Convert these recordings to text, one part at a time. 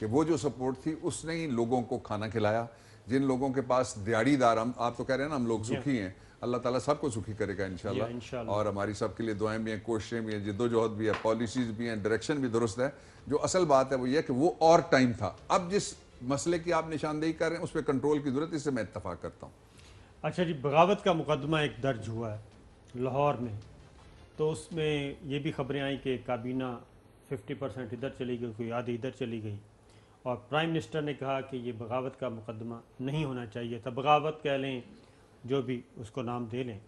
کہ وہ جو سپورٹ تھی اس نے ہی لوگوں کو کھانا کھلایا. جن لوگوں کے پاس دیہڑی دار, آپ تو کہہ رہے ہیں نا ہم لوگ سکھی ہیں, اللہ تعالیٰ سب کو سکھی کرے گا انشاءاللہ, اور ہماری سب کے لیے دعائیں بھی ہیں, کوششیں بھی ہیں, جد و جہد بھی ہے, پالیسیز بھی ہیں, ڈائریکشن بھی درست ہے. جو اصل بات ہے وہ یہ کہ وہ اور ٹائم تھا. اب جس مسئلے کی آپ نشاندہی کر رہے ہیں اس پہ کنٹرول کی ضرورت, اس سے میں اتفاق کرتا ہوں. اچھا جی, بغاوت کا مقدمہ ایک درج ہوا ہے لاہور میں, تو اس میں یہ بھی خبریں آئیں کہ کابینہ 50% ادھر چلی گئی, کوئی آدھی ادھر چلی گئی, اور پرائم منسٹر نے کہا کہ یہ بغاوت کا مقدمہ نہیں ہونا چاہیے تھا. بغاوت کہہ لیں, جو بھی اس کو نام دے لیں.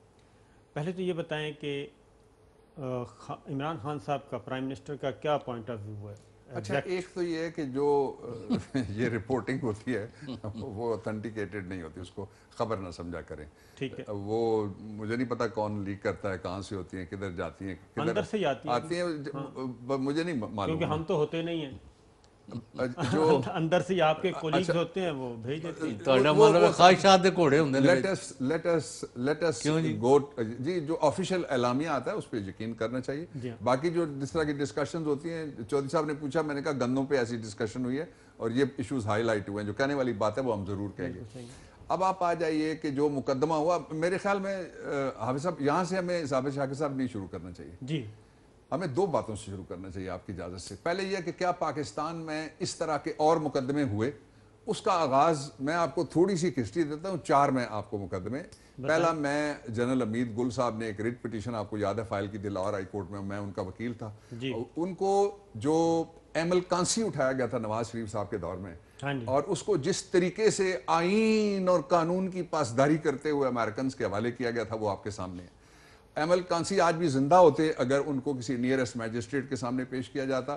پہلے تو یہ بتائیں کہ عمران خان صاحب کا, پرائم منسٹر کا کیا پوائنٹ آف ویو ہے؟ اچھا, ایک تو یہ ہے کہ جو یہ رپورٹنگ ہوتی ہے وہ اتھینٹیکیٹڈ نہیں ہوتی, اس کو خبر نہ سمجھا کریں. ٹھیک ہے, وہ مجھے نہیں پتا کون لیک کرتا ہے, کہاں سے ہوتی ہیں, کدھر جاتی ہیں, اندر سے آتی ہیں, مجھے نہیں معلوم, کیونکہ ہم تو ہوتے نہیں ہیں, جو اندر سے آپ کے کولیگز ہوتے ہیں وہ بھیج دیتے ہیں. ਤੁਹਾਡਾ ਮਤਲਬ خواہشات ਦੇ ਘੋੜੇ ਹੁੰਦੇ ਨੇ. let us go, جی جو آفیشیل اعلامیہ آتا ہے اس پہ یقین کرنا چاہیے. باقی جو جس طرح کی ڈسکشنز ہوتی ہیں, چودھری صاحب نے پوچھا, میں نے کہا گندوں پہ ایسی ڈسکشن ہوئی ہے اور یہ ایشوز ہائی لائٹ ہوئے ہیں, جو کہنے والی بات ہے وہ ہم ضرور کہیں گے. اب آپ آ جائیے کہ جو مقدمہ ہوا, میرے خیال میں حافظ صاحب یہاں سے ہمیں ثابت شاکر صاحب نہیں شروع کرنا چاہیے. جی, ہمیں دو باتوں سے شروع کرنا چاہیے آپ کی اجازت سے. پہلے یہ کہ کیا پاکستان میں اس طرح کے اور مقدمے ہوئے؟ اس کا آغاز میں آپ کو تھوڑی سی ہسٹری دیتا ہوں, 4 میں آپ کو مقدمے. پہلا, میں جنرل امید گل صاحب نے ایک ریٹ پٹیشن آپ کو یاد ہے فائل کی تھی لاہور ہائی کورٹ میں ان کا وکیل تھا. ان کو جو ایمل کانسی اٹھایا گیا تھا نواز شریف صاحب کے دور میں, اور اس کو جس طریقے سے آئین اور قانون کی پاسداری کرتے ہوئے امریکنز کے حوالے کیا گیا تھا وہ آپ کے سامنے ہے. ایمل کانسی آج بھی زندہ ہوتے, اگر ان کو کسی نیئرسٹ میجسٹریٹ کے سامنے پیش کیا جاتا,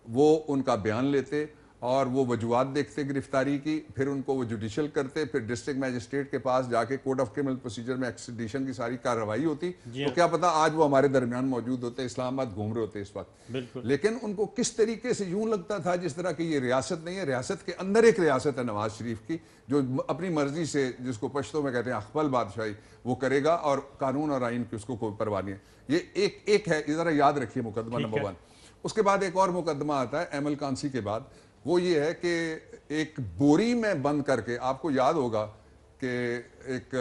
وہ ان کا بیان لیتے اور وہ وجوہات دیکھتے گرفتاری کی, پھر ان کو وہ جوڈیشل کرتے, پھر ڈسٹرکٹ میجسٹریٹ کے پاس جا کے کوڈ آف کرمنل پروسیجر میں ایکسٹریڈیشن کی ساری کارروائی ہوتی, تو کیا پتا آج وہ ہمارے درمیان موجود ہوتے, اسلام آباد گھوم رہے ہوتے اس وقت. لیکن ان کو کس طریقے سے یوں لگتا تھا جس طرح کی یہ ریاست نہیں ہے, ریاست کے اندر ایک ریاست ہے نواز شریف کی, جو اپنی مرضی سے, جس کو پشتوں میں کہتے ہیں اخبل بادشاہی, وہ کرے گا, اور قانون اور آئین کی اس کو کوئی پرواہ نہیں ہے. یہ ایک ہے, ذرا یاد رکھیے مقدمہ نمبر 1. اس کے بعد ایک اور مقدمہ آتا ہے ایمل کانسی کے بعد, وہ یہ ہے کہ ایک بوری میں بند کر کے, آپ کو یاد ہوگا کہ ایک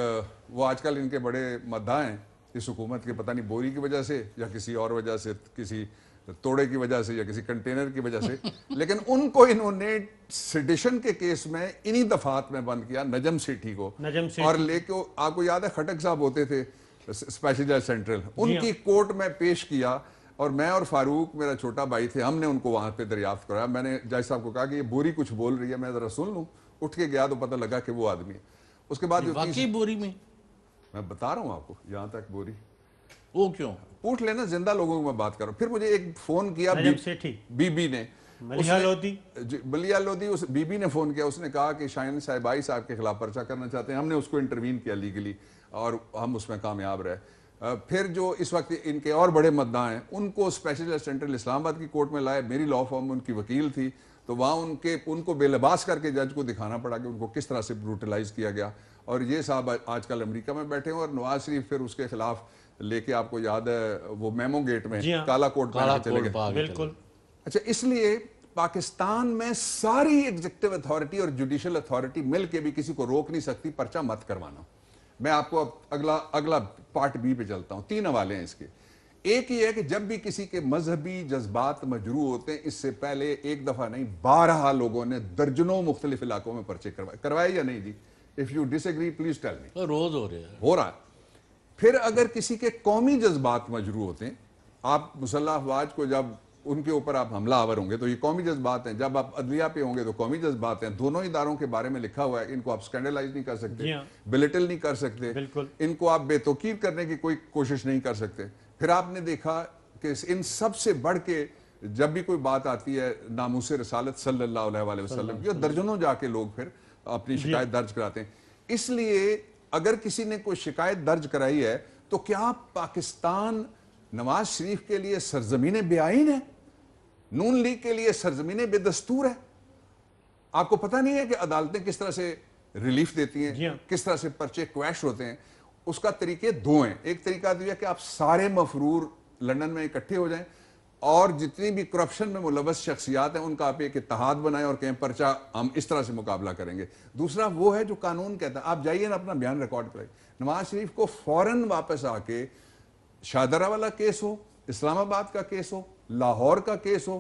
وہ آج کل ان کے بڑے مداح ہیں اس حکومت کے, پتہ نہیں بوری کی وجہ سے یا کسی اور وجہ سے, کسی توڑے کی وجہ سے یا کسی کنٹینر کی وجہ سے, لیکن ان کو انہوں نے سیڈیشن کے کیس میں انہی دفعات میں بند کیا, نجم سیٹھی کو, اور لے کے, آپ کو یاد ہے خٹک صاحب ہوتے تھے اسپیشل جج سینٹرل, ان کی کورٹ میں پیش کیا, اور میں اور فاروق میرا چھوٹا بھائی تھے, ہم نے ان کو وہاں پہ دریافت کرایا. میں نے جج صاحب کو کہا کہ یہ بوری کچھ بول رہی ہے, میں ذرا سن لوں. اٹھ کے گیا تو پتہ لگا کہ وہ آدمی ہے. اس کے بعد واقعی بوری میں بتا رہا ہوں آپ کو, یہاں تک بوری, وہ کیوں پوچھ لینا, زندہ لوگوں کو میں بات کر رہا ہوں. پھر مجھے ایک فون کیا بی بی نے, بلیا لودھی, اس بی بی نے فون کیا, اس نے کہا کہ شاہین صاحبائی صاحب کے خلاف پرچہ کرنا چاہتے ہیں. ہم نے اس کو انٹروین کیا لیگلی, اور ہم اس میں کامیاب رہے. پھر جو اس وقت ان کے اور بڑے مدعا ہیں, ان کو اسپیشل جج سینٹرل اسلام آباد کی کورٹ میں لائے. میری لاء فرم ان کی وکیل تھی, تو وہاں ان کو بے لباس کر کے جج کو دکھانا پڑا کہ ان کو کس طرح سے بروٹلائز کیا گیا. اور یہ صاحب آج کل امریکہ میں بیٹھے ہیں, اور نواز شریف پھر اس کے خلاف لے کے, آپ کو یاد ہے وہ میمو گیٹ میں کالا کوٹ پہن کے چلے گئے. بالکل. اچھا, اس لیے پاکستان میں ساری ایگزیکٹو اتھارٹی اور جوڈیشل اتھارٹی مل کے بھی کسی کو روک نہیں سکتی پرچہ مت کروانا. میں آپ کو اگلا پارٹ بی پہ چلتا ہوں. 3 حوالے ہیں اس کے. ایک یہ ہے کہ جب بھی کسی کے مذہبی جذبات مجروح ہوتے ہیں, اس سے پہلے ایک دفعہ نہیں 12 لوگوں نے درجنوں مختلف علاقوں میں پرچے کروائے یا نہیں جی؟ If you disagree, please tell me. روز ہو رہا ہے. پھر اگر کسی کے قومی جذبات مجروح ہوتے ہیں, آپ مسلح افواج کو جب ان کے اوپر آپ حملہ آور ہوں گے تو یہ قومی جذبات ہیں, جب آپ عدلیہ پہ ہوں گے تو قومی جذبات ہیں. دونوں اداروں کے بارے میں لکھا ہوا ہے, ان کو آپ سکینڈلائز نہیں کر سکتے, بلیٹل نہیں کر سکتے, ان کو آپ بے توقیر کرنے کی کوئی کوشش نہیں کر سکتے. پھر آپ نے دیکھا کہ ان سب سے بڑھ کے جب بھی کوئی بات آتی ہے ناموس رسالت صلی اللہ علیہ وسلم کی, درجنوں جا کے لوگ پھر اپنی شکایت درج کراتے ہیں. اس لیے اگر کسی نے کوئی شکایت درج کرائی ہے تو کیا پاکستان نواز شریف کے لیے سرزمین بے آئین ہے, نون لیگ کے لیے سرزمین بے دستور ہے؟ آپ کو پتہ نہیں ہے کہ عدالتیں کس طرح سے ریلیف دیتی ہیں, کس طرح سے پرچے کویش ہوتے ہیں؟ اس کا طریقے 2 ہیں. ایک طریقہ تو یہ کہ آپ سارے مفرور لندن میں اکٹھے ہو جائیں, اور جتنی بھی کرپشن میں ملوث شخصیات ہیں ان کا آپ ایک اتحاد بنائیں اور کہیں پرچہ ہم اس طرح سے مقابلہ کریں گے. دوسرا وہ ہے جو قانون کہتا ہے. آپ جائیے نا اپنا بیان ریکارڈ کرائیں. نواز شریف کو فوراً واپس آ کے شاہدرہ والا کیس ہو, اسلام آباد کا کیس ہو, لاہور کا کیس ہو,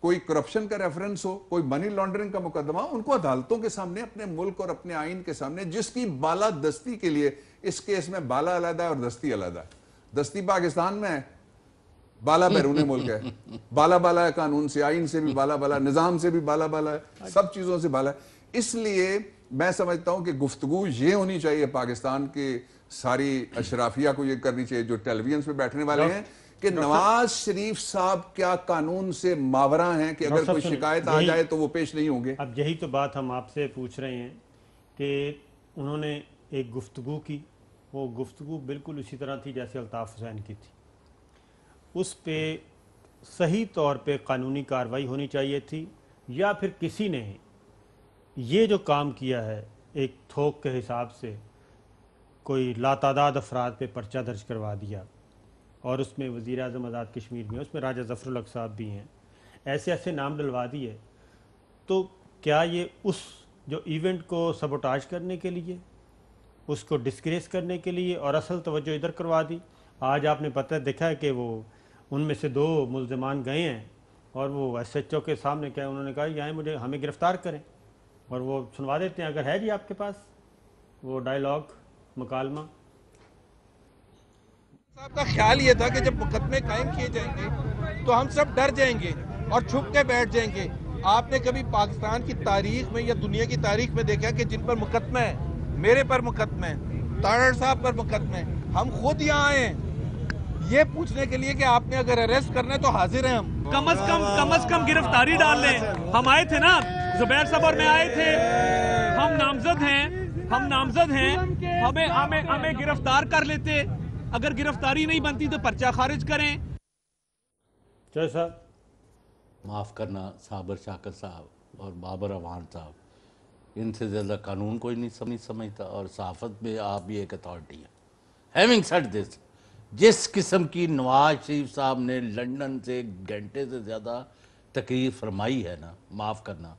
کوئی کرپشن کا ریفرنس ہو, کوئی منی لانڈرنگ کا مقدمہ, ان کو عدالتوں کے سامنے, اپنے ملک اور اپنے آئین کے سامنے, جس کی بالا دستی کے لیے اس کیس میں بالا علیحدہ ہے اور دستی علیحدہ ہے. دستی پاکستان میں ہے, بالا بیرون ملک ہے. بالا بالا ہے قانون سے, آئین سے بھی بالا بالا, نظام سے بھی بالا بالا ہے, سب چیزوں سے بالا ہے. اس لیے میں سمجھتا ہوں کہ گفتگو یہ ہونی چاہیے پاکستان کے ساری اشرافیہ کو, یہ کرنی چاہیے جو ٹیلی ویژن پہ بیٹھنے والے ہیں, کہ نواز شریف صاحب کیا قانون سے ماورا ہیں کہ اگر کوئی شکایت آ جائے تو وہ پیش نہیں ہوں گے. اب یہی تو بات ہم آپ سے پوچھ رہے ہیں کہ انہوں نے ایک گفتگو کی, وہ گفتگو بالکل اسی طرح تھی جیسے الطاف حسین کی تھی. اس پہ صحیح طور پہ قانونی کارروائی ہونی چاہیے تھی, یا پھر کسی نے یہ جو کام کیا ہے ایک تھوک کے حساب سے کوئی لاتعداد افراد پہ پرچہ درج کروا دیا, اور اس میں وزیر اعظم آزاد کشمیر بھی ہیں, اس میں راجہ ظفر الحق صاحب بھی ہیں, ایسے ایسے نام ڈلوا دیے. تو کیا یہ اس جو ایونٹ کو سبوٹاج کرنے کے لیے, اس کو ڈسکریس کرنے کے لیے, اور اصل توجہ ادھر کروا دی؟ آج آپ نے پتہ دیکھا ہے کہ وہ ان میں سے 2 ملزمان گئے ہیں اور وہ ایس ایچ او کے سامنے کیا انہوں نے کہا یہاں مجھے ہمیں گرفتار کریں, اور وہ سنوا دیتے ہیں. اگر ہے جی آپ کے پاس وہ ڈائیلاگ مکالمہ. صاحب کا خیال یہ تھا کہ جب مقدمے قائم کیے جائیں گے تو ہم سب ڈر جائیں گے اور چھپ کے بیٹھ جائیں گے. آپ نے کبھی پاکستان کی تاریخ میں یا دنیا کی تاریخ میں دیکھا کہ جن پر مقدمہ ہے, میرے پر مقدمہ ہے, تارڑ صاحب پر مقدمہ ہے, ہم خود یہاں آئے ہیں یہ پوچھنے کے لیے کہ آپ نے اگر اریسٹ کرنا ہے تو حاضر ہیں. ہم کم از کم گرفتاری ڈال لیں. ہم آئے تھے نا, زبیر صاحب اور میں آئے تھے, ہم نامزد ہیں, ہمیں گرفتار کر لیتے. اگر گرفتاری نہیں بنتی تو پرچہ خارج کریں. چلو صاحب, معاف کرنا صابر شاکر صاحب اور بابر اوان صاحب, ان سے زیادہ قانون کوئی نہیں سمجھتا, اور صحافت میں آپ بھی ایک اتھارٹی ہے. ہیونگ سیڈ دس, جس قسم کی نواز شریف صاحب نے لندن سے گھنٹے سے زیادہ تقریر فرمائی ہے نا, معاف کرنا,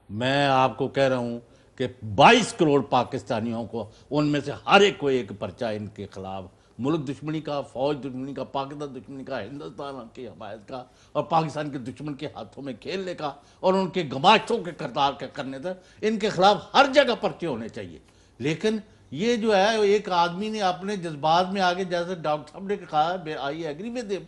میں آپ کو کہہ رہا ہوں کہ 22 کروڑ پاکستانیوں کو, ان میں سے ہر ایک کو ایک پرچہ ان کے خلاف, ملک دشمنی کا, فوج دشمنی کا, پاکستان دشمنی کا, ہندوستان کی حمایت کا, اور پاکستان کے دشمن کے ہاتھوں میں کھیلنے کا, اور ان کے گماشتوں کے کردار کے کرنے تھا, ان کے خلاف ہر جگہ پرچے ہونے چاہیے. لیکن یہ جو ہے ایک آدمی نے اپنے جذبات میں آگے, جیسے ڈاکٹر صاحب نے کہا, آئی ایگری ود ہم,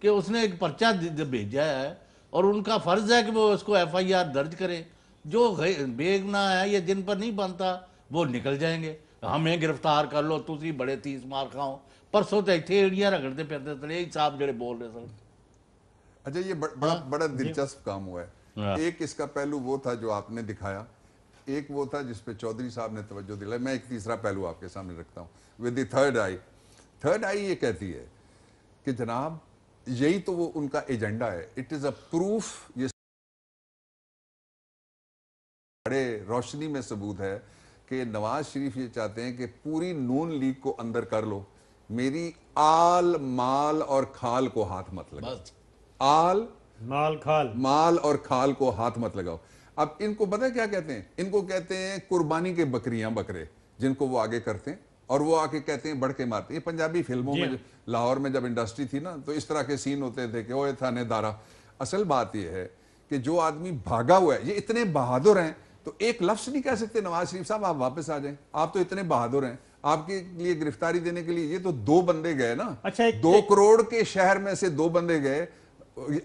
کہ اس نے ایک پرچہ بھیجا ہے اور ان کا فرض ہے کہ وہ اس کو ایف آئی آر درج کریں. جو بیگنا ہے یا جن پر نہیں بنتا وہ نکل جائیں گے. ہمیں گرفتار کر لو, تسی بڑے 30 مار کھاؤ. پرسوں تو اتنے ایڑیاں رگڑتے پھرتے تھے یہی صاحب جڑے بول رہے سر. اچھا, یہ بڑا دلچسپ کام ہوا ہے. ایک اس کا پہلو وہ تھا جو آپ نے دکھایا, ایک وہ تھا جس پہ چودھری صاحب نے توجہ دلائی. میں ایک تیسرا پہلو آپ کے سامنے رکھتا ہوں, ود دی تھرڈ آئی یہ کہتی ہے کہ جناب یہی تو وہ ان کا ایجنڈا ہے. اٹ از اے پروف, یہ بڑے روشنی میں ثبوت ہے کہ نواز شریف یہ چاہتے ہیں کہ پوری نون لیگ کو اندر کر لو, میری آل مال اور کھال کو ہاتھ مت لگاؤ. آل مال اور کھال کو ہاتھ مت لگاؤ. اب ان کو پتہ کیا کہتے ہیں؟ ان کو کہتے ہیں قربانی کے بکریاں بکرے, جن کو وہ آگے کرتے ہیں اور وہ آگے کہتے ہیں بڑھ کے مارتے ہیں. یہ پنجابی فلموں میں لاہور میں جب انڈسٹری تھی نا تو اس طرح کے سین ہوتے تھے کہ اوے تھانے دارا. اصل بات یہ ہے کہ جو آدمی بھاگا ہوا ہے, یہ اتنے بہادر ہیں تو ایک لفظ نہیں کہہ سکتے نواز شریف صاحب آپ واپس آ جائیں, آپ تو اتنے بہادر ہیں, آپ کے لیے گرفتاری دینے کے لیے یہ تو 2 بندے گئے نا. 2 کروڑ کے شہر میں سے 2 بندے گئے.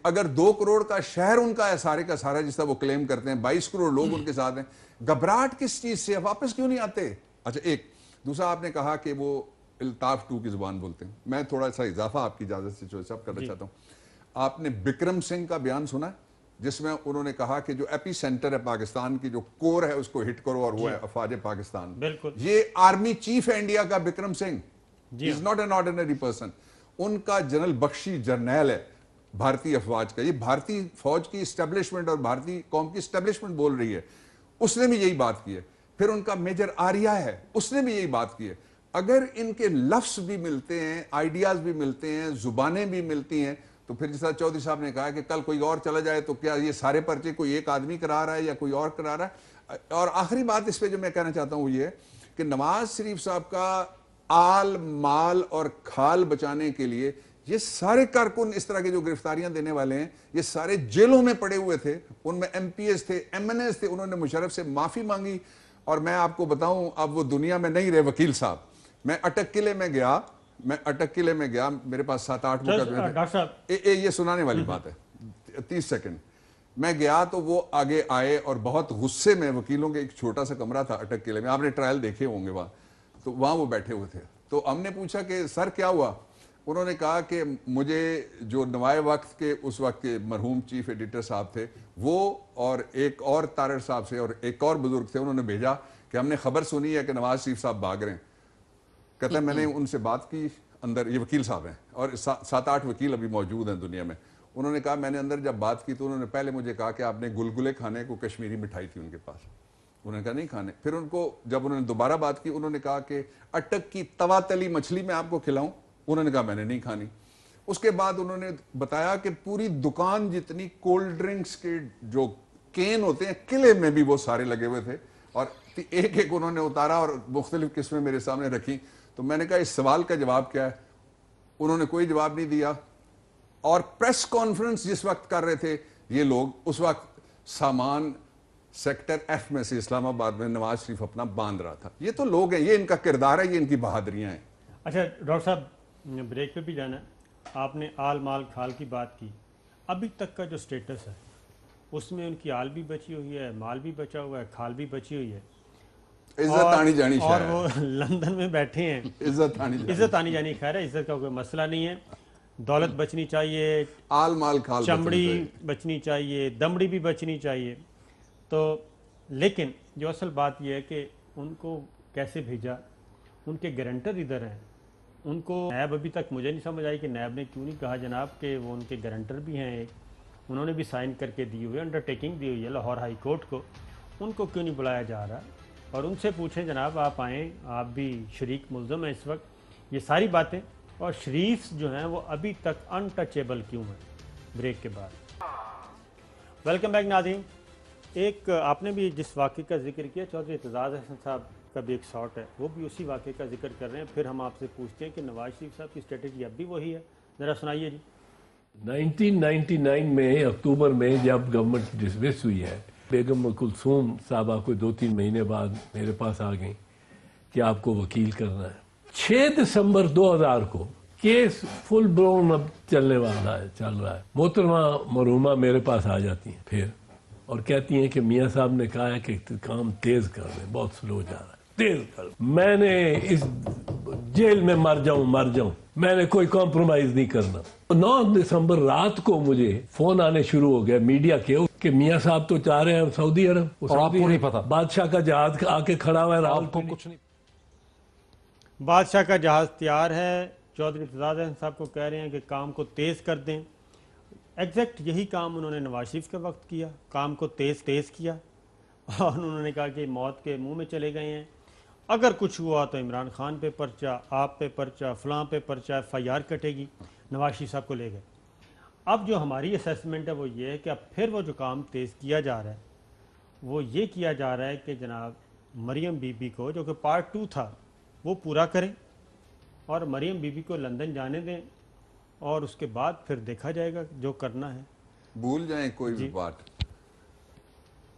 اگر 2 کروڑ کا شہر ان کا ہے سارے کا سارا جس طرح وہ کلیم کرتے ہیں, 22 کروڑ لوگ ان کے ساتھ ہیں, گھبراہٹ کس چیز سے, واپس کیوں نہیں آتے؟ اچھا, ایک دوسرا آپ نے کہا کہ وہ الطاف 2 کی زبان بولتے ہیں. میں تھوڑا سا اضافہ آپ کی اجازت سے جو سب کرنا چاہتا ہوں. آپ نے بکرم سنگھ کا بیان سنا ہے جس میں انہوں نے کہا کہ جو ایپی سینٹر ہے پاکستان کی, جو کور ہے اس کو ہٹ کرو, اور وہ ہے افواج پاکستان. یہ آرمی چیف ہے انڈیا کا Bikram Singh, is not an ordinary person. ان کا جنرل بخشی جرنیل ہے بھارتی افواج کا. یہ بھارتی فوج کی اسٹیبلشمنٹ اور بھارتی قوم کی اسٹیبلشمنٹ بول رہی ہے, اس نے بھی یہی بات کی ہے. پھر ان کا میجر آریہ ہے, اس نے بھی یہی بات کی ہے. اگر ان کے لفظ بھی ملتے ہیں، آئیڈیاز بھی ملتے ہیں، زبانیں بھی ملتی ہیں، تو پھر جس طرح چودھری صاحب نے کہا کہ کل کوئی اور چلا جائے تو کیا یہ سارے پرچے کوئی ایک آدمی کرا رہا ہے یا کوئی اور کرا رہا ہے؟ اور آخری بات اس پہ جو میں کہنا چاہتا ہوں وہ یہ ہے کہ نواز شریف صاحب کا آل مال اور کھال بچانے کے لیے یہ سارے کارکن اس طرح کے جو گرفتاریاں دینے والے ہیں یہ سارے جیلوں میں پڑے ہوئے تھے، ان میں ایم پی ایس تھے، ایم این ایس تھے، انہوں نے مشرف سے معافی مانگی. اور میں آپ کو بتاؤں اب وہ دنیا میں نہیں رہے وکیل صاحب. میں اٹک قلعے میں گیا، میرے پاس 7-8 ڈاکٹر صاحب یہ سنانے والی بات ہے 30 سیکنڈ. میں گیا تو وہ آگے آئے اور بہت غصے میں، وکیلوں کے ایک چھوٹا سا کمرہ تھا اٹک قلعے میں، آپ نے ٹرائل دیکھے ہوں گے وہاں، تو وہاں وہ بیٹھے ہوئے تھے. تو ہم نے پوچھا کہ سر کیا ہوا؟ انہوں نے کہا کہ مجھے جو نوائے وقت کے اس وقت کے مرحوم چیف ایڈیٹر صاحب تھے وہ اور ایک اور طارر صاحب سے اور ایک اور بزرگ تھے، انہوں نے بھیجا کہ ہم نے خبر سنی ہے کہ نواز شریف صاحب بھاگ رہے ہیں. کہتا ہے میں نے ان سے بات کی اندر، یہ وکیل صاحب ہیں اور 7-8 وکیل ابھی موجود ہیں دنیا میں. انہوں نے کہا میں نے اندر جب بات کی تو انہوں نے پہلے مجھے کہا کہ آپ نے گلگلے کھانے کو، کشمیری مٹھائی تھی ان کے پاس، انہوں نے کہا نہیں کھانے. پھر ان کو جب انہوں نے دوبارہ بات کی انہوں نے کہا کہ اٹک کی توا تلی مچھلی میں آپ کو کھلاؤں، انہوں نے کہا میں نے نہیں کھانی. اس کے بعد انہوں نے بتایا کہ پوری دکان جتنی کولڈ ڈرنکس کے جو کین ہوتے ہیں قلعے میں بھی وہ سارے لگے ہوئے تھے اور ایک ایک انہوں نے اتارا اور مختلف قسمیں میرے سامنے رکھی. تو میں نے کہا اس سوال کا جواب کیا ہے؟ انہوں نے کوئی جواب نہیں دیا. اور پریس کانفرنس جس وقت کر رہے تھے یہ لوگ، اس وقت سامان سیکٹر ایف میں سے اسلام آباد میں نواز شریف اپنا باندھ رہا تھا. یہ تو لوگ ہیں، یہ ان کا کردار ہے، یہ ان کی بہادریاں ہیں. اچھا ڈاکٹر صاحب بریک پہ بھی جانا ہے. آپ نے آل مال کھال کی بات کی، ابھی تک کا جو سٹیٹس ہے اس میں ان کی آل بھی بچی ہوئی ہے، مال بھی بچا ہوا ہے، کھال بھی بچی ہوئی ہے، عزت آنی جانی اور وہ لندن میں بیٹھے ہیں. عزت آنی جانی خیر ہے، عزت کا کوئی مسئلہ نہیں ہے. دولت بچنی چاہیے، آل مال کھال چمڑی بچنی چاہیے، دمڑی بھی بچنی چاہیے. تو لیکن جو اصل بات یہ ہے کہ ان کو کیسے بھیجا، ان کے گارنٹر ادھر ہیں. ان کو نیب ابھی تک مجھے نہیں سمجھ آئی کہ نیب نے کیوں نہیں کہا جناب کہ وہ ان کے گارنٹر بھی ہیں ایک، انہوں نے بھی سائن کر کے دی ہوئی ہے، انڈر ٹیکنگ دی ہوئی ہے لاہور ہائی کورٹ کو، ان کو کیوں نہیں بلایا جا رہا؟ اور ان سے پوچھیں جناب آپ آئیں، آپ بھی شریک ملزم ہیں اس وقت. یہ ساری باتیں اور شریف جو ہیں وہ ابھی تک انٹچیبل کیوں ہیں؟ بریک کے بعد ویلکم بیک ناظرین. ایک آپ نے بھی جس واقعے کا ذکر کیا چودھری اعتزاز احسن صاحب کا بھی ایک شاٹ ہے، وہ بھی اسی واقعے کا ذکر کر رہے ہیں. پھر ہم آپ سے پوچھتے ہیں کہ نواز شریف صاحب کی اسٹریٹجی اب بھی وہی ہے، ذرا سنائیے جی. 1999 میں اکتوبر میں جب گورنمنٹ ڈسمس ہوئی ہے، بیگم کلثوم صاحبہ کوئی 2-3 مہینے بعد میرے پاس آ گئیں کہ آپ کو وکیل کرنا ہے. 6 دسمبر 2000 کو کیس فل بلون اب چلنے والا ہے، چل رہا ہے. محترمہ مرحومہ میرے پاس آ جاتی ہیں پھر اور کہتی ہیں کہ میاں صاحب نے کہا ہے کہ کام تیز کر دیں، بہت سلو جا رہا ہے، تیز کر. میں نے اس جیل میں مر جاؤں، میں نے کوئی کمپرومائز نہیں کرنا. 9 دسمبر رات کو مجھے فون آنے شروع ہو گئے میڈیا کے کہ میاں صاحب تو چاہ رہے ہیں سعودی عرب، اور آپ کو نہیں پتا، بادشاہ کا جہاز آ کے کھڑا ہوا ہے، آپ کو کچھ نہیں. بادشاہ کا جہاز تیار ہے. چودھری اعتزاز احسن صاحب کو کہہ رہے ہیں کہ کام کو تیز کر دیں. ایگزیکٹ یہی کام انہوں نے نواز شریف کے وقت کیا، کام کو تیز کیا اور انہوں نے کہا کہ موت کے منہ میں چلے گئے ہیں. اگر کچھ ہوا تو عمران خان پہ پرچہ، آپ پہ پرچہ، فلاں پہ پرچہ، ایف آئی آر کٹے گی. نواز شریف صاحب کو لے گئے. اب جو ہماری اسیسمنٹ ہے وہ یہ ہے کہ اب پھر وہ جو کام تیز کیا جا رہا ہے وہ یہ کیا جا رہا ہے کہ جناب مریم بی بی کو، جو کہ پارٹ 2 تھا، وہ پورا کریں اور مریم بی بی کو لندن جانے دیں اور اس کے بعد پھر دیکھا جائے گا جو کرنا ہے. بھول جائیں کوئی بھی بات،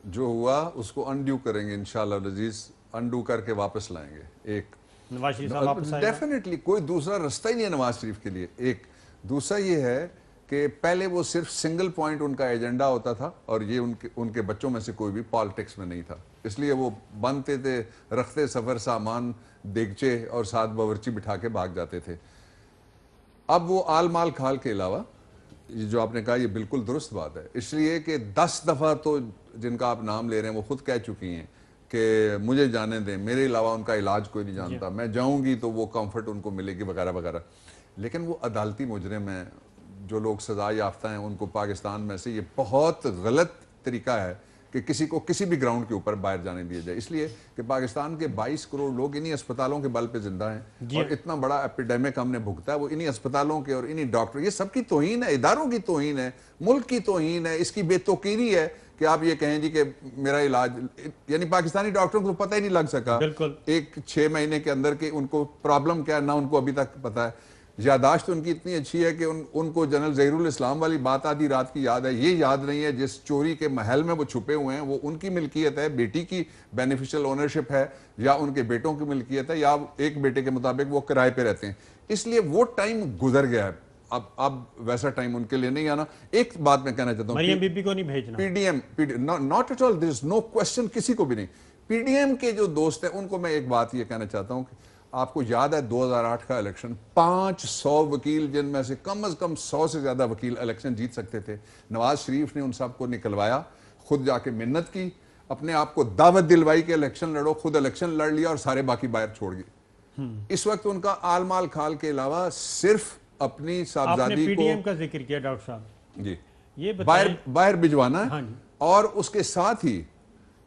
جو ہوا اس کو انڈیو کریں گے انشاءاللہ العزیز، انڈو کر کے واپس لائیں گے. ایک نواز شریف صاحب واپس آئے گا ڈیفینیٹلی، کوئی دوسرا رستہ ہی نہیں ہے نواز شریف کے لیے. ایک دوسرا یہ ہے کہ پہلے وہ صرف سنگل پوائنٹ ان کا ایجنڈا ہوتا تھا اور یہ ان کے بچوں میں سے کوئی بھی پالیٹکس میں نہیں تھا، اس لیے وہ بنتے تھے، رکھتے سفر سامان دیگچے اور ساتھ باورچی بٹھا کے بھاگ جاتے تھے. اب وہ آل مال کھال کے علاوہ یہ جو آپ نے کہا یہ بالکل درست بات ہے، اس لیے کہ 10 دفعہ تو جن کا آپ نام لے رہے ہیں وہ خود کہہ چکی ہیں کہ مجھے جانے دیں، میرے علاوہ ان کا علاج کوئی نہیں جانتا، میں جاؤں گی تو وہ کمفرٹ ان کو ملے گی وغیرہ وغیرہ. لیکن وہ عدالتی مجرم ہیں، جو لوگ سزا یافتہ ہیں ان کو پاکستان میں سے، یہ بہت غلط طریقہ ہے کہ کسی کو کسی بھی گراؤنڈ کے اوپر باہر جانے دیا جائے، اس لیے کہ پاکستان کے 22 کروڑ لوگ انہی اسپتالوں کے بل پہ زندہ ہیں، اور اتنا بڑا ایپیڈیمک ہم نے بھگتا ہے وہ انہی اسپتالوں کے اور انہی ڈاکٹر، یہ سب کی توہین ہے، اداروں کی توہین ہے، ملک کی توہین ہے، اس کی بے توقیری ہے کہ آپ یہ کہیں جی کہ میرا علاج، یعنی پاکستانی ڈاکٹروں کو پتہ ہی نہیں لگ سکا ایک 6 مہینے کے اندر کہ ان کو پرابلم کیا ہے، نہ ان کو ابھی تک پتہ ہے۔ یاداشت ان کی اتنی اچھی ہے کہ ان کو جنرل ظہیر الاسلام والی بات آدھی رات کی یاد ہے، یہ یاد نہیں ہے جس چوری کے محل میں وہ چھپے ہوئے ہیں وہ ان کی ملکیت ہے، بیٹی کی بینیفیشل اونرشپ ہے، یا ان کے بیٹوں کی ملکیت ہے، یا ایک بیٹے کے مطابق وہ کرائے پہ رہتے ہیں۔ اس لیے وہ ٹائم گزر گیا ہے، اب ویسا ٹائم ان کے لیے نہیں آنا۔ ایک بات میں کہنا چاہتا ہوں، مریم بی بی کو نہیں بھیجنا، P D M not at all, there is no question, کسی کو بھی نہیں۔ پی ڈی ایم کے جو دوست ہیں ان کو میں ایک بات یہ کہنا چاہتا ہوں کہ آپ کو یاد ہے 2008 کا الیکشن، 500 وکیل جن میں سے کم از کم 100 سے زیادہ وکیل الیکشن جیت سکتے تھے، نواز شریف نے ان سب کو نکلوایا، خود جا کے منت کی، اپنے آپ کو دعوت دلوائی کہ الیکشن لڑو، خود الیکشن لڑ لیا اور سارے باقی باہر چھوڑ گئے۔ اس وقت ان کا آل مال کھال کے علاوہ صرف اپنی صاحبزادی کو، پی ڈی ایم کا ذکر کیا ڈاکٹر صاحب جی یہ باہر بھجوانا ہے، اور اس کے ساتھ ہی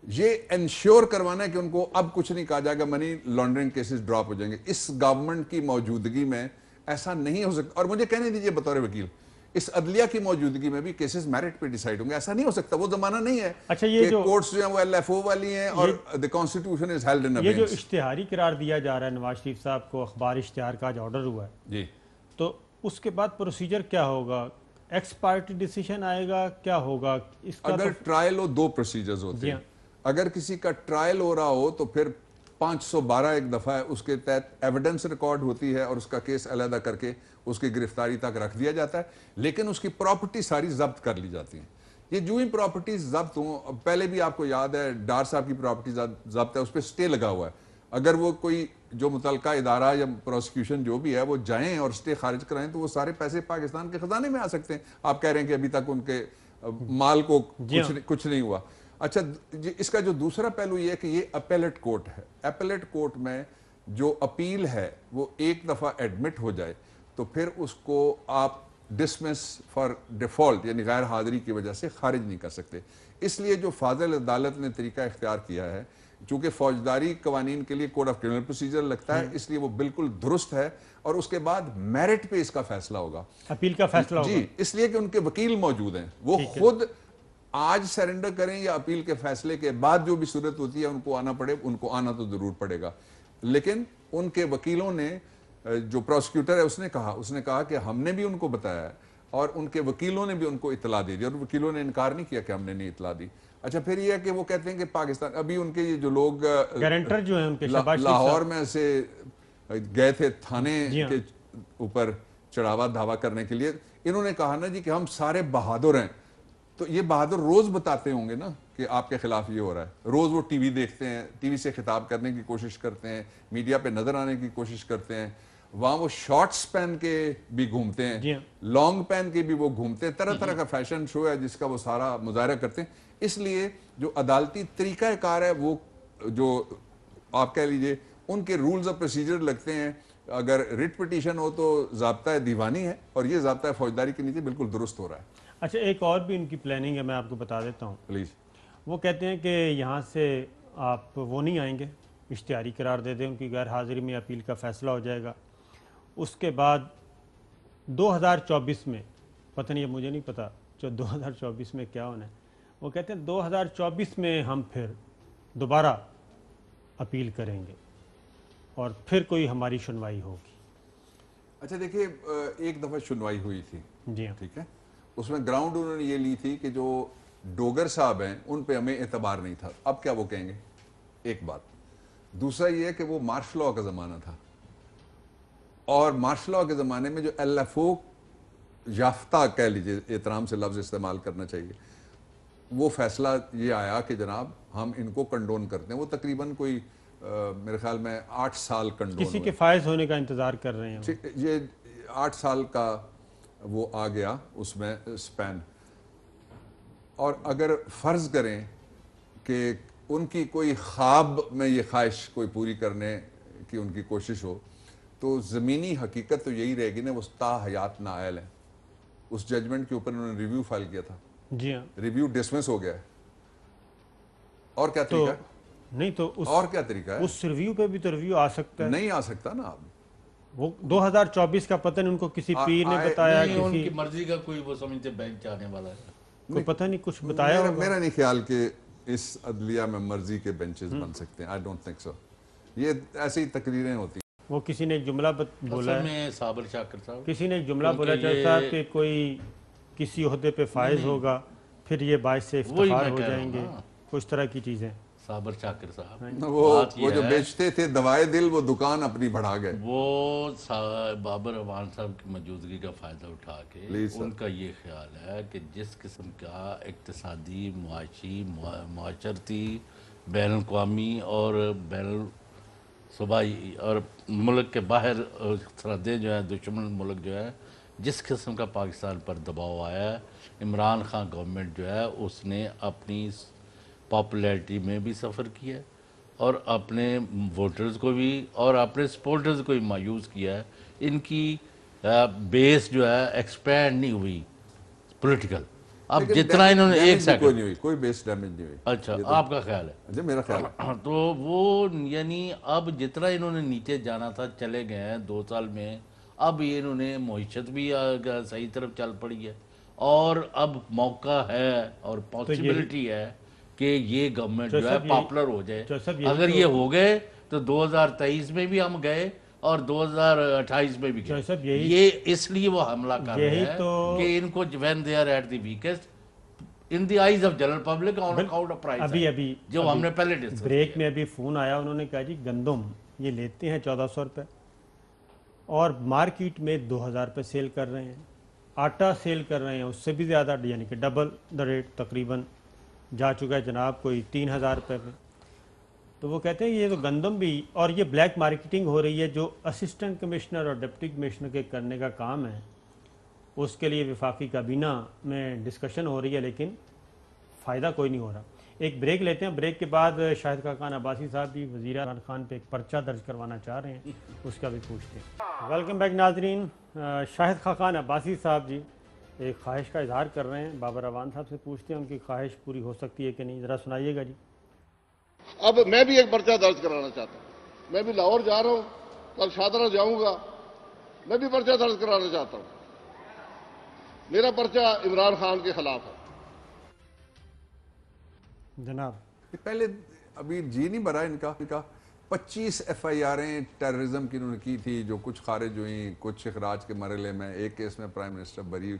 یہ انشور کروانا ہے کہ ان کو اب کچھ نہیں کہا جائے گا، منی لانڈرنگ کیسز ڈراپ ہو جائیں گے۔ اس گورنمنٹ کی موجودگی میں ایسا نہیں ہو سکتا، اور مجھے کہنے دیجئے بطور وکیل، اس عدلیہ کی موجودگی میں بھی کیسز میرٹ پہ ڈیسائیڈ ہوں گے، ایسا نہیں ہو سکتا، وہ زمانہ نہیں ہے کہ کورٹس جو ہیں وہ ایل ایف او والی ہیں اور the constitution is held in abeyance۔ یہ جو اشتہاری قرار دیا جا رہا ہے نواز شریف صاحب کو، اخبار اشتہار کا آج آرڈر ہوا ہے جی، تو اس کے بعد پروسیجر کیا ہوگا؟ ایکس پارٹی ڈیسیشن آئے گا، کیا ہوگا اس کا؟ اگر ٹرائل ہو 2 پروسیجرز ہوتے ہیں، اگر کسی کا ٹرائل ہو رہا ہو تو پھر 512 ایک دفعہ ہے، اس کے تحت ایویڈنس ریکارڈ ہوتی ہے اور اس کا کیس علیحدہ کر کے اس کی گرفتاری تک رکھ دیا جاتا ہے، لیکن اس کی پراپرٹی ساری ضبط کر لی جاتی ہیں۔ یہ جو ہی پراپرٹیز ضبط ہوں، پہلے بھی آپ کو یاد ہے ڈار صاحب کی پراپرٹی ضبط ہے، اس پہ سٹے لگا ہوا ہے، اگر وہ کوئی جو متعلقہ ادارہ یا پروسیکیوشن جو بھی ہے وہ جائیں اور سٹے خارج کرائیں تو وہ سارے پیسے پاکستان کے خزانے میں آ سکتے ہیں۔ آپ کہہ رہے ہیں کہ ابھی تک ان کے مال کو کچھ نہیں ہوا۔ اچھا، اس کا جو دوسرا پہلو یہ ہے کہ یہ اپیلیٹ کورٹ ہے، اپیلیٹ کورٹ میں جو اپیل ہے وہ ایک دفعہ ایڈمٹ ہو جائے تو پھر اس کو آپ ڈسمس فار ڈیفالٹ یعنی غیر حاضری کی وجہ سے خارج نہیں کر سکتے۔ اس لیے جو فاضل عدالت نے طریقہ اختیار کیا ہے، چونکہ فوجداری قوانین کے لیے کوڈ آف کرمنل پروسیجر لگتا ہے، اس لیے وہ بالکل درست ہے، اور اس کے بعد میرٹ پہ اس کا فیصلہ ہوگا، اپیل کا فیصلہ ہوگا۔ جی، اس لیے کہ ان کے وکیل موجود ہیں، وہ خود آج سیرنڈر کریں یا اپیل کے فیصلے کے بعد جو بھی صورت ہوتی ہے ان کو آنا پڑے، ان کو آنا تو ضرور پڑے گا، لیکن ان کے وکیلوں نے، جو پروسیکیوٹر ہے اس نے کہا کہ ہم نے بھی ان کو بتایا ہے اور ان کے وکیلوں نے بھی ان کو اطلاع دے دی، اور وکیلوں نے انکار نہیں کیا کہ ہم نے نہیں اطلاع دی۔ اچھا، پھر یہ ہے کہ وہ کہتے ہیں کہ پاکستان، ابھی ان کے یہ جو لوگ گارنٹر جو ہیں ان کے لاہور میں سے گئے تھے تھانے کے اوپر چڑھاوا دھاوا کرنے کے لیے، انہوں نے کہا نا جی کہ ہم سارے بہادر ہیں، تو یہ بہادر روز بتاتے ہوں گے نا کہ آپ کے خلاف یہ ہو رہا ہے، روز وہ ٹی وی دیکھتے ہیں، ٹی وی سے خطاب کرنے کی کوشش کرتے ہیں، میڈیا پہ نظر آنے کی کوشش کرتے ہیں، وہاں وہ شارٹس پہن کے بھی گھومتے ہیں، لانگ پہن کے بھی وہ گھومتے ہیں، طرح طرح کا فیشن شو ہے جس کا وہ سارا مظاہرہ کرتے ہیں۔ اس لیے جو عدالتی طریقہ کار ہے وہ جو آپ کہہ لیجئے ان کے رولز اور پروسیجر لگتے ہیں، اگر ریٹ پٹیشن ہو تو ضابطہ دیوانی ہے، اور یہ ضابطہ فوجداری کے نیچے بالکل درست ہو رہا ہے۔ اچھا، ایک اور بھی ان کی پلاننگ ہے، میں آپ کو بتا دیتا ہوں پلیز۔ وہ کہتے ہیں کہ یہاں سے آپ وہ نہیں آئیں گے، اشتہاری قرار دے دیں، ان کی غیر حاضری میں اپیل کا فیصلہ ہو جائے گا، اس کے بعد 2024 میں، پتہ نہیں، اب مجھے نہیں پتا جو 2024 میں کیا ہونا ہے، وہ کہتے ہیں 2024 میں ہم پھر دوبارہ اپیل کریں گے اور پھر کوئی ہماری سنوائی ہوگی۔ اچھا دیکھیے، ایک دفعہ سنوائی ہوئی تھی، جی ہاں، ٹھیک ہے، اس میں گراؤنڈ انہوں نے یہ لی تھی کہ جو ڈوگر صاحب ہیں ان پہ ہمیں اعتبار نہیں تھا، اب کیا وہ کہیں گے؟ ایک بات۔ دوسرا یہ ہے کہ وہ مارشل لاء کا زمانہ تھا، اور مارشل لاء کے زمانے میں جو ایل ایف او یافتہ کہہ لیجیے، احترام سے لفظ استعمال کرنا چاہیے، وہ فیصلہ یہ آیا کہ جناب ہم ان کو کنڈون کرتے ہیں۔ وہ تقریباً کوئی میرے خیال میں 8 سال کنڈون کسی کے فائز ہونے کا انتظار کر رہے ہیں، یہ 8 سال کا وہ آ گیا اس میں سپین۔ اور اگر فرض کریں کہ ان کی کوئی خواب میں یہ خواہش کوئی پوری کرنے کی ان کی کوشش ہو، تو زمینی حقیقت تو یہی رہے گی نا، وہ تا حیات نااہل ہیں۔ اس ججمنٹ کے اوپر انہوں نے ریویو فائل کیا تھا، جی ہاں، ریویو ڈسمس ہو گیا ہے، اور کیا طریقہ ہے؟ نہیں تو اور کیا طریقہ ہے؟ اس ریویو پہ بھی تو ریویو آ سکتا ہے. نہیں آ سکتا نا. وہ 2024 کا پتہ نہیں ان کو کسی پیر نے بتایا, ان کسی کی مرضی کا کوئی وہ سمجھتے بینچ آنے والا ہے. کوئی پتہ نہیں کچھ بتایا ہوگا. میرا نہیں خیال کہ اس عدلیہ میں مرضی کے بینچز بن سکتے ہیں. I don't think so. یہ ایسی ہی تقریریں ہوتی ہیں. وہ کسی نے ایک جملہ بولا اصل ہے, میں صابر شاکر صاحب کسی نے ایک جملہ بولا چاہتا صاحب کہ کوئی کسی عہدے پہ فائز ہوگا پھر یہ باعث سے افتخار ہو جائیں گے, کچھ طرح کی چیزیں. صابر شاکر صاحب وہ جو بیچتے تھے دوائے دل, وہ دکان اپنی بڑھا گئے. وہ بابر اعوان صاحب کی موجودگی کا فائدہ اٹھا کے ان کا یہ خیال ہے کہ جس قسم کا اقتصادی, معاشی, معاشرتی, بین الاقوامی اور بین صوبائی اور ملک کے باہر سرحدیں جو ہیں, دشمن ملک جو ہے, جس قسم کا پاکستان پر دباؤ آیا ہے, عمران خان گورنمنٹ جو ہے اس نے اپنی پاپولیرٹی میں بھی سفر کیا ہے اور اپنے ووٹرز کو بھی اور اپنے سپورٹرز کو بھی مایوس کیا ہے. ان کی بیس جو ہے ایکسپینڈ نہیں ہوئی پولیٹیکل. اب جتنا انہوں نے ایک سیکنڈ کوئی بیس ڈیمیج نہیں ہوئی. اچھا آپ کا خیال ہے؟ میرا خیال ہے تو وہ یعنی اب جتنا انہوں نے نیچے جانا تھا چلے گئے ہیں 2 سال میں. اب یہ انہوں نے معیشت بھی صحیح طرف چل پڑی ہے اور اب موقع ہے اور پاسبلٹی ہے کہ یہ گورنمنٹ جو ہے پاپولر ہو جائے. اگر یہ ہو گئے تو 2023 میں بھی ہم گئے اور 2028 میں بھی گئے. یہ اس لیے وہ حملہ کر رہے ہیں کہ ان کو when they are at the weakest in the eyes of general public on account of price ابھی جو ہم نے پہلے ڈسکس بریک میں ابھی فون آیا, انہوں نے کہا جی گندم یہ لیتے ہیں 1400 روپے اور مارکیٹ میں 2000 روپے سیل کر رہے ہیں. آٹا سیل کر رہے ہیں اس سے بھی زیادہ, یعنی کہ ڈبل دا ریٹ تقریباً جا چکا ہے جناب, کوئی 3000 روپے پہ. تو وہ کہتے ہیں یہ تو گندم بھی, اور یہ بلیک مارکیٹنگ ہو رہی ہے جو اسسٹنٹ کمشنر اور ڈپٹی کمشنر کے کرنے کا کام ہے. اس کے لیے وفاقی کابینہ میں ڈسکشن ہو رہی ہے لیکن فائدہ کوئی نہیں ہو رہا. ایک بریک لیتے ہیں, بریک کے بعد شاہد خاقان عباسی صاحب بھی وزیر عمران خان پہ ایک پرچہ درج کروانا چاہ رہے ہیں, اس کا بھی پوچھتے ہیں. ویلکم بیک ناظرین. شاہد خاقان عباسی صاحب جی ایک خواہش کا اظہار کر رہے ہیں, بابر اعوان صاحب سے پوچھتے ہیں ان کی خواہش پوری ہو سکتی ہے کہ نہیں, ذرا سنائیے گا جی. اب میں بھی ایک پرچہ درج کرانا چاہتا ہوں. میں بھی لاہور جا رہا ہوں, کل شادرہ جاؤں گا, میں بھی پرچہ درج کرانا چاہتا ہوں. میرا پرچہ عمران خان کے خلاف ہے. جناب پہلے ابھی جی نہیں بھرا ان کا 25 FIRیں ٹیررزم کی انہوں نے کی تھی, جو کچھ خارج ہوئیں, کچھ اخراج کے مرحلے میں. ایک کیس میں پرائم منسٹر بری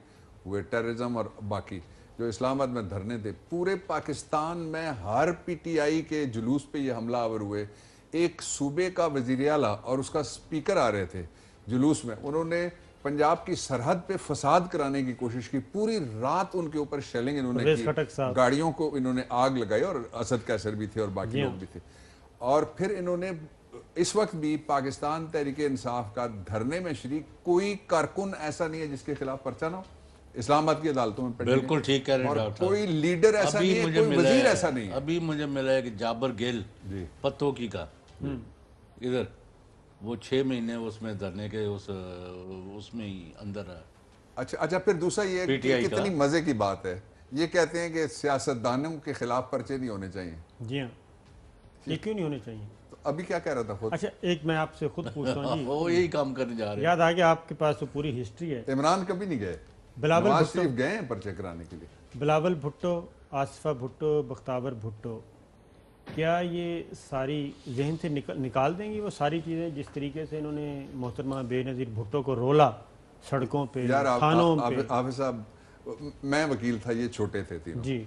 ہوئے ٹیررزم, اور باقی جو اسلام آباد میں دھرنے تھے. پورے پاکستان میں ہر PTI کے جلوس پہ یہ حملہ آور ہوئے. ایک صوبے کا وزیر اعلیٰ اور اس کا سپیکر آ رہے تھے جلوس میں, انہوں نے پنجاب کی سرحد پہ فساد کرانے کی کوشش کی. پوری رات ان کے اوپر شیلنگ انہوں نے کی, گاڑیوں کو انہوں نے آگ لگائی, اور اسد کیسر بھی تھے اور باقی لوگ بھی تھے. اور پھر انہوں نے اس وقت بھی پاکستان تحریک انصاف کا دھرنے میں شریک کوئی کارکن ایسا نہیں ہے جس کے خلاف پرچہ نہ ہو. اسلام آباد کی عدالتوں میں بالکل ٹھیک کہہ رہے ہیں اور ڈاکٹر صاحب. کوئی لیڈر ایسا نہیں ہے, کوئی وزیر ایسا نہیں ہے. ابھی مجھے ملا ہے کہ جابر گل پتوں کی کا ادھر وہ 6 مہینے اس میں دھرنے کے اس میں ہی اندر ہے. اچھا پھر دوسرا یہ کہ کتنی مزے کی بات ہے, یہ کہتے ہیں کہ سیاستدانوں کے خلاف پرچے نہیں ہونے چاہیے. جی ہاں, یہ کیوں نہیں ہونے چاہیے؟ ابھی کیا کہہ رہا تھا خود؟ اچھا ایک میں آپ سے خود پوچھتا ہوں جی, وہ یہی کام کرنے جا رہے ہیں. یاد آ گیا آپ کے پاس تو پوری ہسٹری ہے. عمران کبھی نہیں گئے, بلاول نواز شریف گئے ہیں پرچے کرانے کے لیے. بلاول بھٹو, آصفہ بھٹو, بختیار بھٹو, کیا یہ ساری ذہن سے نکال دیں گی وہ ساری چیزیں جس طریقے سے انہوں نے محترمہ بے نظیر بھٹو کو رولا سڑکوں پہ, کھانوں پہ؟ حافظ صاحب, میں وکیل تھا, یہ چھوٹے تھے تینوں جی,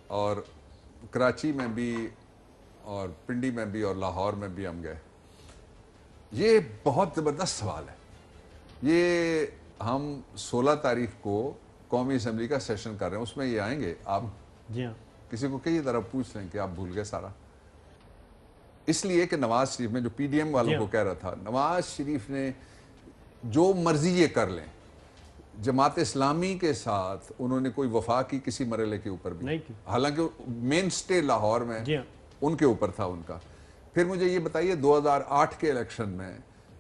اور کراچی میں بھی اور پنڈی میں بھی اور لاہور میں بھی ہم گئے. یہ بہت زبردست سوال ہے. یہ ہم 16 تاریخ کو قومی اسمبلی کا سیشن کر رہے ہیں, اس میں یہ آئیں گے. آپ جی ہاں, کسی کو کئی طرح پوچھ لیں کہ آپ بھول گئے سارا. اس لیے کہ نواز شریف, میں جو PDM والوں کو کہہ رہا تھا, نواز شریف نے جو مرضی یہ کر لیں, جماعت اسلامی کے ساتھ انہوں نے کوئی وفا کی کسی مرحلے کے اوپر بھی, حالانکہ مین سٹے لاہور میں ان کے اوپر تھا ان کا. پھر مجھے یہ بتائیے 2008 کے الیکشن میں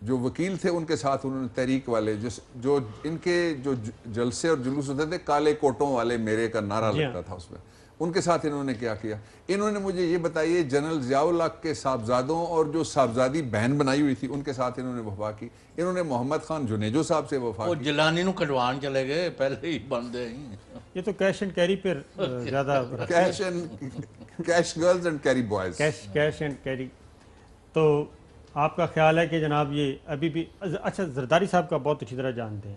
جو وکیل تھے ان کے ساتھ انہوں نے تحریک والے جو ان کے جو جلسے اور جلوس ہوتے تھے, کالے کوٹوں والے میرے کا نعرہ لگتا تھا اس میں, ان کے ساتھ انہوں نے کیا کیا؟ انہوں نے مجھے یہ بتائیے جنرل ضیاء الحق کے صاحبزادوں اور جو صاحبزادی بہن بنائی ہوئی تھی ان کے ساتھ انہوں نے وفا کی. انہوں نے محمد خان جنیجو صاحب سے وفا وہ کی. جیلانی نو کٹوان چلے گئے پہلے ہی بندے ہی. یہ تو کیش اینڈ کیری پر زیادہ cash girls and carry boys. Cash and carry. تو آپ کا خیال ہے کہ جناب یہ ابھی بھی اچھا زرداری صاحب کا بہت اچھی طرح جانتے ہیں,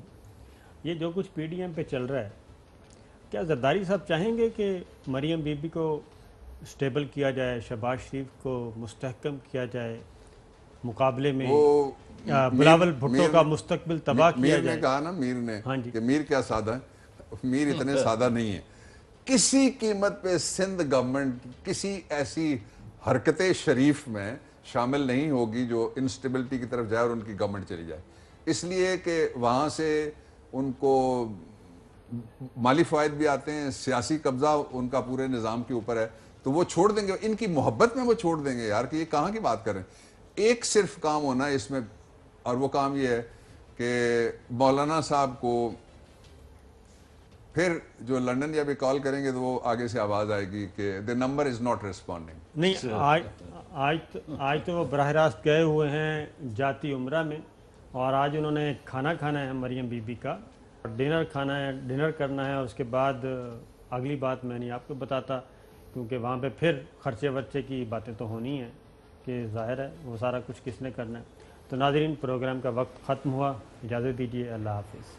یہ جو کچھ پی ڈی ایم پہ چل رہا ہے, کیا زرداری صاحب چاہیں گے کہ مریم بی بی کو اسٹیبل کیا جائے, شہباز شریف کو مستحکم کیا جائے, مقابلے میں بلاول بھٹو کا مستقبل تباہ کیا میر جائے؟ نے کہا نا, میر نے ہاں جی, کہ میر کیا سادہ ہے, میر اتنے سادہ نہیں ہے. کسی قیمت پہ سندھ گورنمنٹ کسی ایسی حرکت شریف میں شامل نہیں ہوگی جو انسٹیبلٹی کی طرف جائے اور ان کی گورنمنٹ چلی جائے, اس لیے کہ وہاں سے ان کو مالی فوائد بھی آتے ہیں, سیاسی قبضہ ان کا پورے نظام کے اوپر ہے, تو وہ چھوڑ دیں گے, ان کی محبت میں وہ چھوڑ دیں گے یار, کہ یہ کہاں کی بات کریں. ایک صرف کام ہونا ہے اس میں, اور وہ کام یہ ہے کہ مولانا صاحب کو پھر جو لنڈن یا بھی کال کریں گے تو وہ آگے سے آواز آئے گی کہ the number is not responding. نہیں آج تو وہ براہ راست گئے ہوئے ہیں جاتی عمرہ میں, اور آج انہوں نے کھانا کھانا ہے مریم بی بی کا, ڈنر کھانا ہے, ڈنر کرنا ہے, اور اس کے بعد اگلی بات میں نہیں آپ کو بتاتا, کیونکہ وہاں پہ پھر خرچے ورچے کی باتیں تو ہونی ہیں کہ ظاہر ہے وہ سارا کچھ کس نے کرنا ہے. تو ناظرین, پروگرام کا وقت ختم ہوا, اجازت دیجیے, اللہ حافظ.